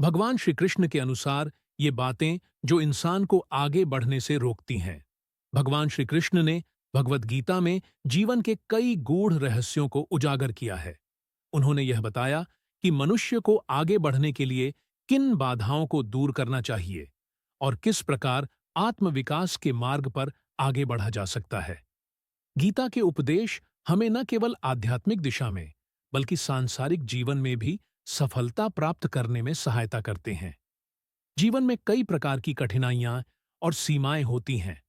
भगवान श्री कृष्ण के अनुसार ये बातें जो इंसान को आगे बढ़ने से रोकती हैं। भगवान श्री कृष्ण ने भगवत गीता में जीवन के कई गूढ़ रहस्यों को उजागर किया है। उन्होंने यह बताया कि मनुष्य को आगे बढ़ने के लिए किन बाधाओं को दूर करना चाहिए और किस प्रकार आत्मविकास के मार्ग पर आगे बढ़ा जा सकता है। गीता के उपदेश हमें न केवल आध्यात्मिक दिशा में बल्कि सांसारिक जीवन में भी सफलता प्राप्त करने में सहायता करते हैं। जीवन में कई प्रकार की कठिनाइयां और सीमाएं होती हैं,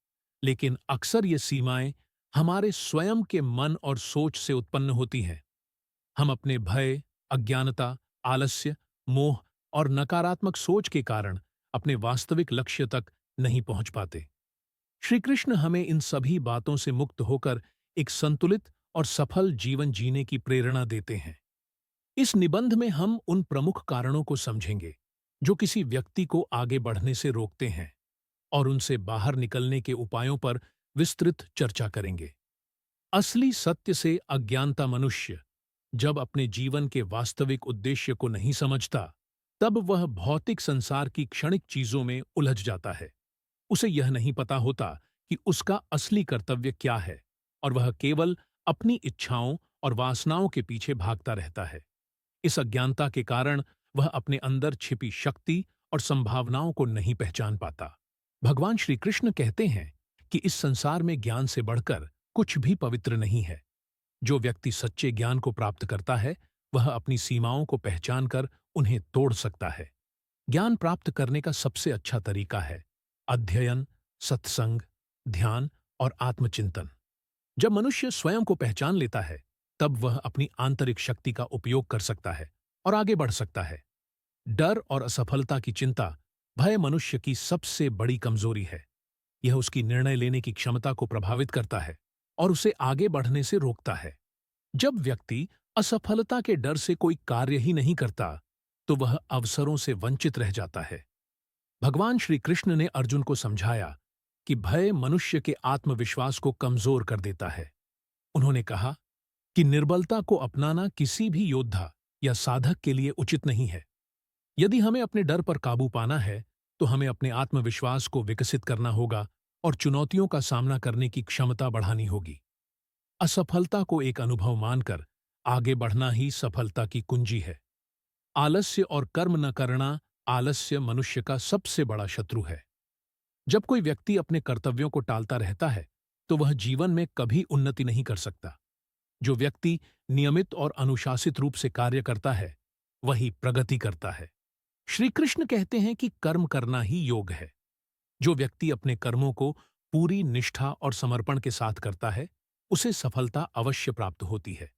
लेकिन अक्सर ये सीमाएं हमारे स्वयं के मन और सोच से उत्पन्न होती हैं। हम अपने भय, अज्ञानता, आलस्य, मोह और नकारात्मक सोच के कारण अपने वास्तविक लक्ष्य तक नहीं पहुंच पाते। श्री कृष्ण हमें इन सभी बातों से मुक्त होकर एक संतुलित और सफल जीवन जीने की प्रेरणा देते हैं। इस निबंध में हम उन प्रमुख कारणों को समझेंगे जो किसी व्यक्ति को आगे बढ़ने से रोकते हैं और उनसे बाहर निकलने के उपायों पर विस्तृत चर्चा करेंगे। असली सत्य से अज्ञानता मनुष्य जब अपने जीवन के वास्तविक उद्देश्य को नहीं समझता, तब वह भौतिक संसार की क्षणिक चीजों में उलझ जाता है। उसे यह नहीं पता होता कि उसका असली कर्तव्य क्या है और वह केवल अपनी इच्छाओं और वासनाओं के पीछे भागता रहता है। इस अज्ञानता के कारण वह अपने अंदर छिपी शक्ति और संभावनाओं को नहीं पहचान पाता। भगवान श्री कृष्ण कहते हैं कि इस संसार में ज्ञान से बढ़कर कुछ भी पवित्र नहीं है। जो व्यक्ति सच्चे ज्ञान को प्राप्त करता है, वह अपनी सीमाओं को पहचान कर उन्हें तोड़ सकता है। ज्ञान प्राप्त करने का सबसे अच्छा तरीका है अध्ययन, सत्संग, ध्यान और आत्मचिंतन। जब मनुष्य स्वयं को पहचान लेता है, तब वह अपनी आंतरिक शक्ति का उपयोग कर सकता है और आगे बढ़ सकता है। डर और असफलता की चिंता, भय मनुष्य की सबसे बड़ी कमजोरी है। यह उसकी निर्णय लेने की क्षमता को प्रभावित करता है और उसे आगे बढ़ने से रोकता है। जब व्यक्ति असफलता के डर से कोई कार्य ही नहीं करता, तो वह अवसरों से वंचित रह जाता है। भगवान श्री कृष्ण ने अर्जुन को समझाया कि भय मनुष्य के आत्मविश्वास को कमजोर कर देता है। उन्होंने कहा कि निर्बलता को अपनाना किसी भी योद्धा या साधक के लिए उचित नहीं है। यदि हमें अपने डर पर काबू पाना है, तो हमें अपने आत्मविश्वास को विकसित करना होगा और चुनौतियों का सामना करने की क्षमता बढ़ानी होगी। असफलता को एक अनुभव मानकर आगे बढ़ना ही सफलता की कुंजी है। आलस्य और कर्म न करना, आलस्य मनुष्य का सबसे बड़ा शत्रु है। जब कोई व्यक्ति अपने कर्तव्यों को टालता रहता है, तो वह जीवन में कभी उन्नति नहीं कर सकता। जो व्यक्ति नियमित और अनुशासित रूप से कार्य करता है, वही प्रगति करता है। श्री कृष्ण कहते हैं कि कर्म करना ही योग है। जो व्यक्ति अपने कर्मों को पूरी निष्ठा और समर्पण के साथ करता है, उसे सफलता अवश्य प्राप्त होती है।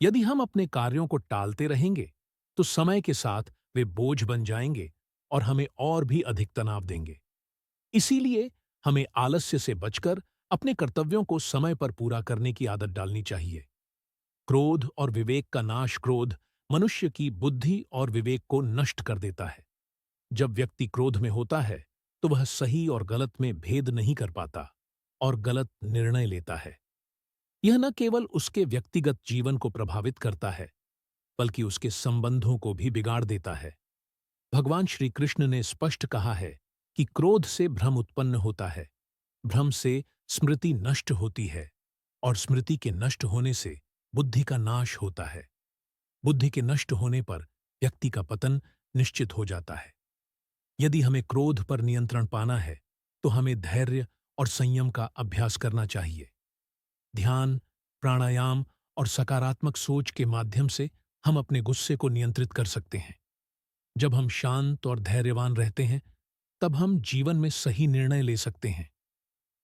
यदि हम अपने कार्यों को टालते रहेंगे, तो समय के साथ वे बोझ बन जाएंगे और हमें और भी अधिक तनाव देंगे। इसीलिए हमें आलस्य से बचकर अपने कर्तव्यों को समय पर पूरा करने की आदत डालनी चाहिए। क्रोध और विवेक का नाश, क्रोध मनुष्य की बुद्धि और विवेक को नष्ट कर देता है। जब व्यक्ति क्रोध में होता है, तो वह सही और गलत में भेद नहीं कर पाता और गलत निर्णय लेता है। यह न केवल उसके व्यक्तिगत जीवन को प्रभावित करता है, बल्कि उसके संबंधों को भी बिगाड़ देता है। भगवान श्री कृष्ण ने स्पष्ट कहा है कि क्रोध से भ्रम उत्पन्न होता है, भ्रम से स्मृति नष्ट होती है और स्मृति के नष्ट होने से बुद्धि का नाश होता है। बुद्धि के नष्ट होने पर व्यक्ति का पतन निश्चित हो जाता है। यदि हमें क्रोध पर नियंत्रण पाना है, तो हमें धैर्य और संयम का अभ्यास करना चाहिए। ध्यान, प्राणायाम और सकारात्मक सोच के माध्यम से हम अपने गुस्से को नियंत्रित कर सकते हैं। जब हम शांत और धैर्यवान रहते हैं, तब हम जीवन में सही निर्णय ले सकते हैं।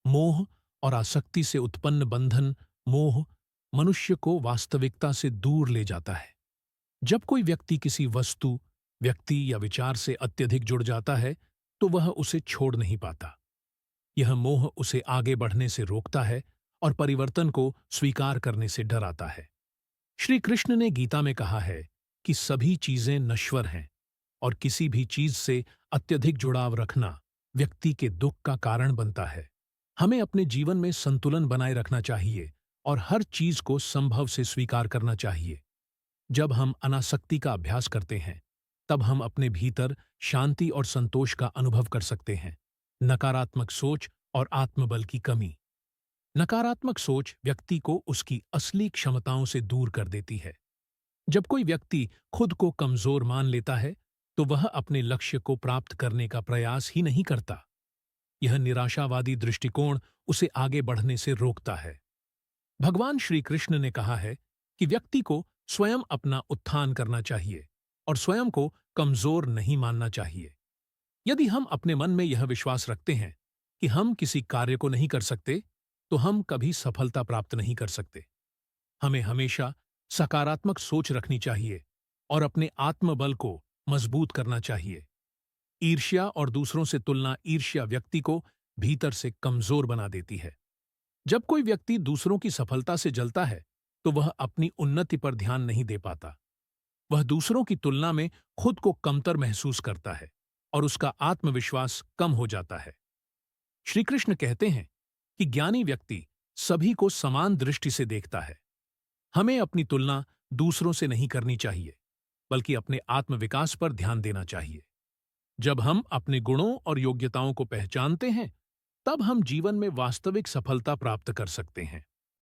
मोह और आसक्ति से उत्पन्न बंधन, मोह मनुष्य को वास्तविकता से दूर ले जाता है। जब कोई व्यक्ति किसी वस्तु, व्यक्ति या विचार से अत्यधिक जुड़ जाता है, तो वह उसे छोड़ नहीं पाता। यह मोह उसे आगे बढ़ने से रोकता है और परिवर्तन को स्वीकार करने से डराता है। श्री कृष्ण ने गीता में कहा है कि सभी चीजें नश्वर हैं और किसी भी चीज से अत्यधिक जुड़ाव रखना व्यक्ति के दुख का कारण बनता है। हमें अपने जीवन में संतुलन बनाए रखना चाहिए और हर चीज को संभव से स्वीकार करना चाहिए। जब हम अनासक्ति का अभ्यास करते हैं, तब हम अपने भीतर शांति और संतोष का अनुभव कर सकते हैं। नकारात्मक सोच और आत्मबल की कमी। नकारात्मक सोच व्यक्ति को उसकी असली क्षमताओं से दूर कर देती है। जब कोई व्यक्ति खुद को कमजोर मान लेता है, तो वह अपने लक्ष्य को प्राप्त करने का प्रयास ही नहीं करता। यह निराशावादी दृष्टिकोण उसे आगे बढ़ने से रोकता है। भगवान श्री कृष्ण ने कहा है कि व्यक्ति को स्वयं अपना उत्थान करना चाहिए और स्वयं को कमजोर नहीं मानना चाहिए। यदि हम अपने मन में यह विश्वास रखते हैं कि हम किसी कार्य को नहीं कर सकते, तो हम कभी सफलता प्राप्त नहीं कर सकते। हमें हमेशा सकारात्मक सोच रखनी चाहिए और अपने आत्मबल को मजबूत करना चाहिए। ईर्ष्या और दूसरों से तुलना ईर्ष्या व्यक्ति को भीतर से कमजोर बना देती है। जब कोई व्यक्ति दूसरों की सफलता से जलता है, तो वह अपनी उन्नति पर ध्यान नहीं दे पाता। वह दूसरों की तुलना में खुद को कमतर महसूस करता है और उसका आत्मविश्वास कम हो जाता है। श्री कृष्ण कहते हैं कि ज्ञानी व्यक्ति सभी को समान दृष्टि से देखता है। हमें अपनी तुलना दूसरों से नहीं करनी चाहिए, बल्कि अपने आत्मविकास पर ध्यान देना चाहिए। जब हम अपने गुणों और योग्यताओं को पहचानते हैं, तब हम जीवन में वास्तविक सफलता प्राप्त कर सकते हैं।